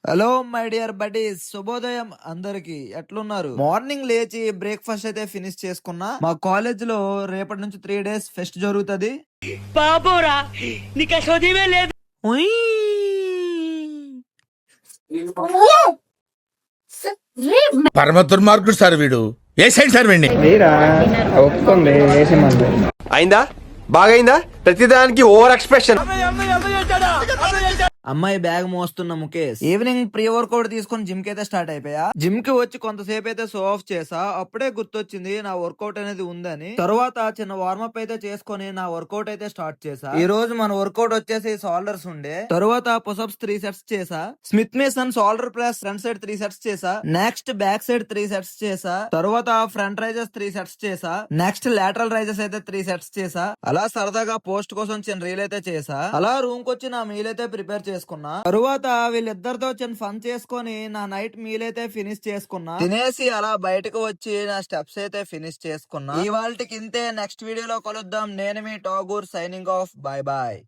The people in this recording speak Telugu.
హలో మై డియర్ బడీస్, శుభోదయం అందరికి. ఎట్లున్నారు? మార్నింగ్ లేచి బ్రేక్ఫాస్ట్ అయితే ఫినిష్ చేసుకున్నా. మా కాలేజ్ లో రేపటి నుంచి 3 days ఫెస్ట్ జరుగుతుంది. బాబోరా నీకు చదివే లేదు. పరమ దుర్మార్గుడు సార్ వీడు. ఏ సైడ్ సార్ వీడిని? మీరా ఒప్పుకోండి వేసేమంది అయిందా? బాగైందా? ప్రతిదానికి ఓవర్ ఎక్స్ప్రెషన్. అమ్మాయి బ్యాగ్ మోస్తున్న ముఖేష్ ఈవినింగ్ ప్రీ వర్కౌట్ తీసుకుని జిమ్ కి అయితే స్టార్ట్ అయిపోయా. జిమ్ కి వచ్చి కొంతసేపు అయితే షో ఆఫ్ చేసా. అప్పుడే గుర్తొచ్చింది నా వర్కౌట్ అనేది ఉందని. తర్వాత చిన్న వార్మప్ అయితే చేసుకుని నా వర్కౌట్ అయితే స్టార్ట్ చేసా. ఈ రోజు మన వర్కౌట్ వచ్చేసి షోల్డర్స్ ఉండే. తర్వాత పుషప్స్ 3 sets చేసా. Smith mason shoulder press front side 3 sets చేసా. నెక్స్ట్ బ్యాక్ సైడ్ 3 sets చేసా. తర్వాత ఫ్రంట్ రైజెస్ 3 sets చేసా. నెక్స్ట్ లాటరల్ రైజెస్ అయితే 3 sets చేసా. అలా సరదాగా పోస్ట్ కోసం చిన్న రీల్ అయితే చేసా. అలా రూమ్ కి వచ్చి నా మీల్ అయితే ప్రిపేర్ చేసుకున్నా. తరువాత వీళ్ళిద్దరితో చిన్న ఫన్ చేసుకొని నా నైట్ మీల్ అయితే ఫినిష్ చేసుకున్నా. తినేసి అలా బయటకు వచ్చి నా స్టెప్స్ అయితే ఫినిష్ చేసుకున్నా. ఇవాళకి ఇంతే. నెక్స్ట్ వీడియోలో కలుద్దాం. నేను మీ Tagore signing off. Bye bye.